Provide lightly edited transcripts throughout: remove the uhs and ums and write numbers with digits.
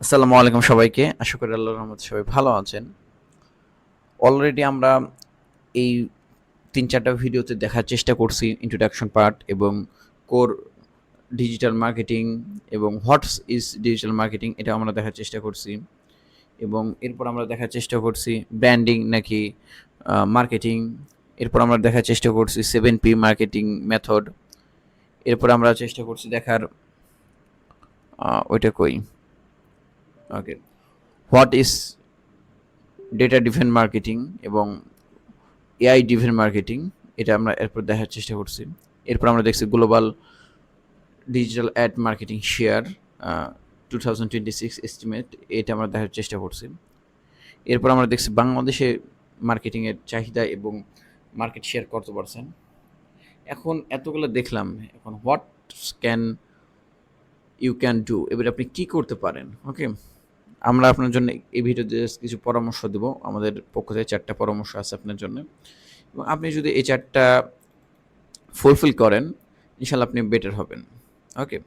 আসসালামু আলাইকুম সবাইকে। আশা করি আল্লাহর রহমতে সবাই ভালো আছেন। অলরেডি আমরা এই ৩-৪টা ভিডিওতে দেখার চেষ্টা করছি ইন্ট্রোডাকশন পার্ট এবং কোর ডিজিটাল মার্কেটিং এবং হোয়াটস ইজ ডিজিটাল মার্কেটিং এটা আমরা দেখার চেষ্টা করছি এবং এরপর আমরা দেখার চেষ্টা করছি ব্র্যান্ডিং নাকি মার্কেটিং। এরপর আমরা দেখার চেষ্টা করছি 7P মার্কেটিং মেথড। এরপর আমরা চেষ্টা করছি দেখার ওইটা কই okay what is data driven marketing এবং এআই ড্রিভেন মার্কেটিং এটা আমরা এরপর দেখার চেষ্টা করছি। এরপর আমরা দেখছি global digital add marketing share 2026 estimate, এটা আমরা দেখার চেষ্টা করছি। এরপর আমরা দেখছি বাংলাদেশে মার্কেটিংয়ের চাহিদা এবং মার্কেট শেয়ার কত পারছেন। এখন এতগুলো দেখলাম, এখন what can you can do, এবার আপনি কী করতে পারেন। ওকে, আমরা আপনার জন্য এই ভিডিওতে কিছু পরামর্শ দেবো। আমাদের পক্ষ থেকে 4টা পরামর্শ আছে আপনার জন্য, এবং আপনি যদি এই 4টা ফুলফিল করেন ইনশাল্লাহ আপনি বেটার হবেন। ওকে,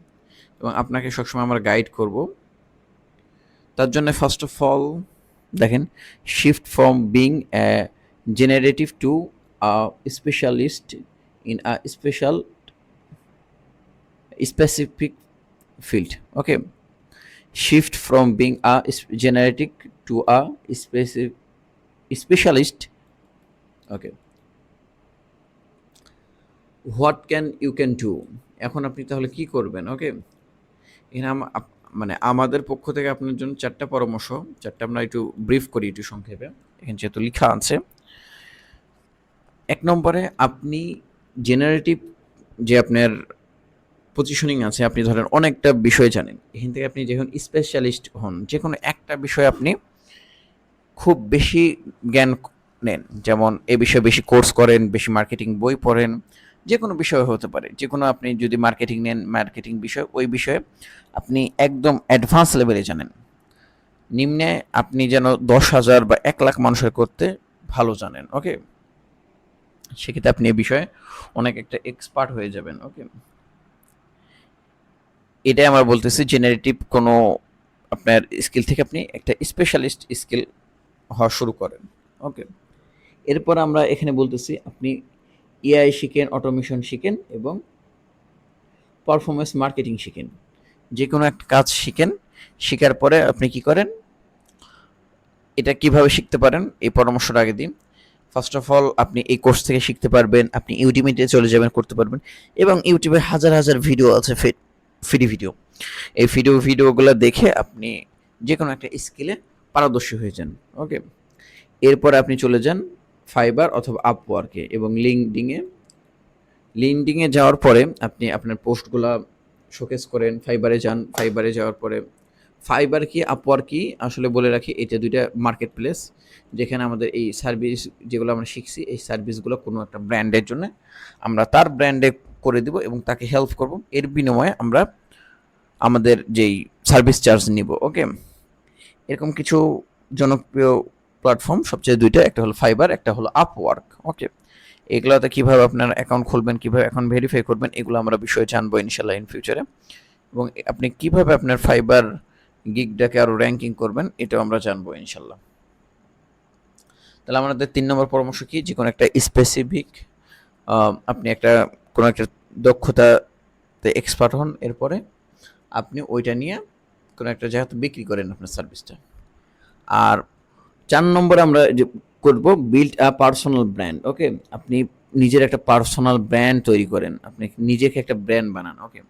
এবং আপনাকে সবসময় আমরা গাইড করব। তার জন্য ফার্স্ট অফ অল দেখেন, shift from being a generative to a specialist in a specific field. Okay, shift from being a generic to a specialist. Okay, what can you can do, এখন আপনি তাহলে কি করবেন। ওকে, এখানে মানে আমাদের পক্ষ থেকে আপনার জন্য 4টা পরামর্শ, 4টা আমরা একটু ব্রিফ করি একটু সংক্ষেপে, এখানে যেহেতু লেখা আছে। 1 নম্বরে আপনি জেনারেটিভ যে আপনার পজিশনিং আছে, আপনি ধরেন অনেকটা বিষয় জানেন, এখান থেকে আপনি যখন স্পেশালিস্ট হন যে কোনো একটা বিষয়ে আপনি খুব বেশি জ্ঞান নেন, যেমন এ বিষয়ে বেশি কোর্স করেন, বেশি মার্কেটিং বই পড়েন, যে কোনো বিষয় হতে পারে, যে কোনো আপনি যদি মার্কেটিং নেন, মার্কেটিং বিষয় ওই বিষয়ে আপনি একদম অ্যাডভান্স লেভেলে জানেন। নিম্নে আপনি যেন 10,000 বা 1,00,000 মানুষের করতে ভালো জানেন। ওকে, সেক্ষেত্রে আপনি এই বিষয়ে অনেক একটা এক্সপার্ট হয়ে যাবেন। ওকে, এটাই আমরা বলতেছি জেনারেটিভ কোনো আপনার স্কিল থেকে আপনি একটা স্পেশালিস্ট স্কিল হওয়া শুরু করেন। ওকে, এরপর আমরা এখানে বলতেছি আপনি এআই শিখেন, অটোমেশন শিখেন এবং পারফরমেন্স মার্কেটিং শিখেন। যে কোনো একটা কাজ শিখেন, শেখার পরে আপনি কি করেন, এটা কিভাবে শিখতে পারেন এই পরামর্শটা আগে দিন। ফার্স্ট অফ অল আপনি এই কোর্স থেকে শিখতে পারবেন, আপনি ইউটিউবে চলে যাবেন, করতে পারবেন, এবং ইউটিউবে হাজার হাজার ভিডিও আছে, ফ্রি ভিডিও। এই ভিডিওগুলো দেখে আপনি যে কোনো একটা স্কিলে পারদর্শী হয়ে যান। ওকে, এরপর আপনি চলে যান ফাইবার অথবা আপওয়ার্কে এবং লিঙ্কডিংয়ে যাওয়ার পরে আপনি আপনার পোস্টগুলা শোকেস করেন। ফাইবারে যান, ফাইবারে যাওয়ার পরে ফাইবার কি আপওয়ার্ক কি আসলে বলে রাখি, এটা 2টা মার্কেট প্লেস যেখানে আমাদের এই সার্ভিস যেগুলো আমরা শিখছি, এই সার্ভিসগুলো কোনো একটা ব্র্যান্ডের জন্য আমরা তার ব্র্যান্ডে করে দেব এবং তাকে হেল্প করব, এর বিনিময়ে আমরা আমাদের যেই সার্ভিস চার্জ নিব। ওকে, এরকম কিছু জনপ্রিয় প্ল্যাটফর্ম সবচেয়ে 2টা, একটা হলো ফাইবার, একটা হলো আপওয়ার্ক। ওকে, এগুলোতে কীভাবে আপনার অ্যাকাউন্ট খুলবেন, কীভাবে অ্যাকাউন্ট ভেরিফাই করবেন, এগুলো আমরা বিষয়ে জানবো ইনশাল্লাহ ইন ফিউচারে, এবং আপনি কীভাবে আপনার ফাইবার গিগটাকে আরও র্যাঙ্কিং করবেন এটাও আমরা জানবো ইনশাল্লাহ। তাহলে আমাদের 3 নম্বর পরামর্শ কি, যে কোনো একটা স্পেসিফিক আপনি কোনো একটা দক্ষতাতে এক্সপার্ট হন, এরপরে আপনি ওইটা নিয়ে কোনো একটা জায়গাতে বিক্রি করেন আপনার সার্ভিসটা। আর 4 নম্বরে আমরা যে করব বিল্ড আ পার্সোনাল ব্র্যান্ড। ওকে, আপনি নিজের একটা পার্সোনাল ব্র্যান্ড তৈরি করেন, আপনি নিজেকে একটা ব্র্যান্ড বানান। ওকে,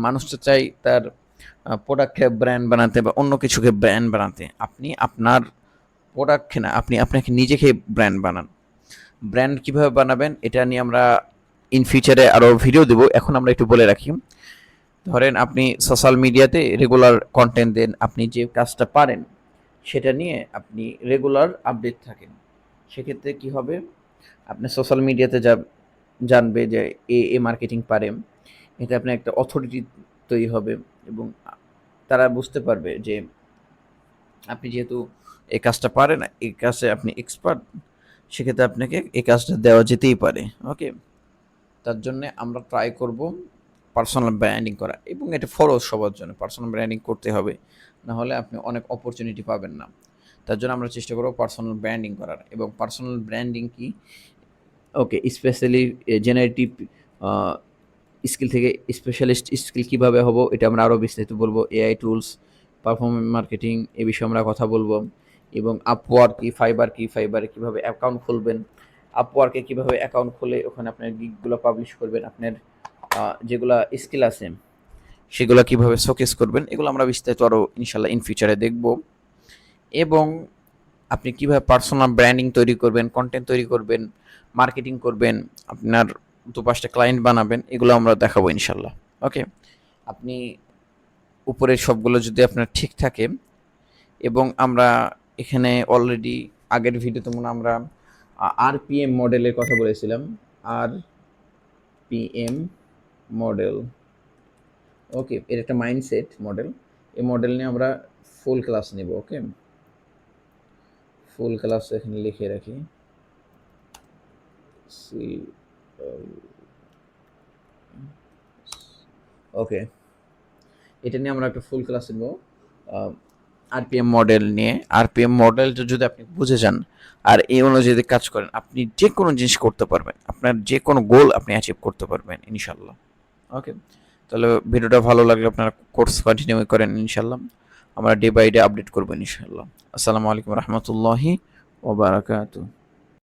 মানুষ তো চাই তার প্রোডাক্টকে ব্র্যান্ড বানাতে বা অন্য কিছুকে ব্র্যান্ড বানাতে, আপনি আপনার প্রোডাক্টকে না, আপনি আপনাকে নিজেকে ব্র্যান্ড বানান। ব্র্যান্ড কীভাবে বানাবেন এটা নিয়ে আমরা ইন ফিউচারে আরও ভিডিও দেবো, এখন আমরা একটু বলে রাখি। ধরেন আপনি সোশ্যাল মিডিয়াতে রেগুলার কন্টেন্ট দেন, আপনি যে কাজটা পারেন সেটা নিয়ে আপনি রেগুলার আপডেট থাকেন, সেক্ষেত্রে কি হবে, আপনি সোশ্যাল মিডিয়াতে জানবে যে এ মার্কেটিং পারে, এতে আপনার একটা অথরিটি তৈরি হবে এবং তারা বুঝতে পারবে যে আপনি যেহেতু এই কাজটা পারেন, এই কাজে আপনি এক্সপার্ট, সেক্ষেত্রে আপনাকে এই কাজটা দেওয়া যেতেই পারে। ওকে, তার জন্যে আমরা ট্রাই করব পার্সোনাল ব্র্যান্ডিং করা, এবং এটা ফরজ সবার জন্য পার্সোনাল ব্র্যান্ডিং করতে হবে, না হলে আপনি অনেক অপরচুনিটি পাবেন না। তার জন্য আমরা চেষ্টা করব পার্সোনাল ব্র্যান্ডিং করার। এবং পার্সোনাল ব্র্যান্ডিং কি? ওকে, স্পেশালি জেনারেটিভ স্কিল থেকে স্পেশালিস্ট স্কিল কীভাবে হবো, এটা আমরা আরও বিস্তারিত বলবো। এআই টুলস, পারফরমেন্স মার্কেটিং, এ বিষয়ে আমরা কথা বলবো। এবং আপওয়ার্ক কি, ফাইবার কি, ফাইবারে কীভাবে অ্যাকাউন্ট খুলবেন, আপওয়ার্কে কীভাবে অ্যাকাউন্ট খুলে ওখানে আপনার গিগগুলো পাবলিশ করবেন, আপনার যেগুলা স্কিল আছে সেগুলো কীভাবে শোকেস করবেন, এগুলো আমরা বিস্তারিত আরও ইনশাল্লাহ ইন ফিউচারে দেখব। এবং আপনি কীভাবে পার্সোনাল ব্র্যান্ডিং তৈরি করবেন, কন্টেন্ট তৈরি করবেন, মার্কেটিং করবেন, আপনার 2-5টা ক্লায়েন্ট বানাবেন, এগুলো আমরা দেখাবো ইনশাল্লাহ। ওকে, আপনি উপরের সবগুলো যদি আপনার ঠিক থাকে, এবং আমরা এখানে অলরেডি আগের ভিডিওতে মনে আমরা আরপিএম মডেলের কথা বলেছিলাম। আরপিএম মডেল, ওকে, এর একটা মাইন্ডসেট মডেল। এই মডেল নিয়ে আমরা ফুল ক্লাস নেব। ওকে, ফুল ক্লাস এখানে লিখে রাখি, ওকে, এটা নিয়ে আমরা একটা ফুল ক্লাস নেব আরপিএম মডেল নিয়ে। আরপিএম মডেলটা যদি আপনি বুঝে যান আর এই অনুযায়ী যদি কাজ করেন, আপনি যে কোনো জিনিস করতে পারবেন, আপনার যে কোনো গোল আপনি অ্যাচিভ করতে পারবেন ইনশাল্লাহ। ওকে, তাহলে ভিডিওটা ভালো লাগলে আপনারা কোর্স কন্টিনিউ করেন ইনশাল্লাহ। আমরা ডে বাই ডে আপডেট করবো ইনশাল্লাহ। আসসালামু আলাইকুম রহমতুল্লাহি ওয়া বারাকাতুহু।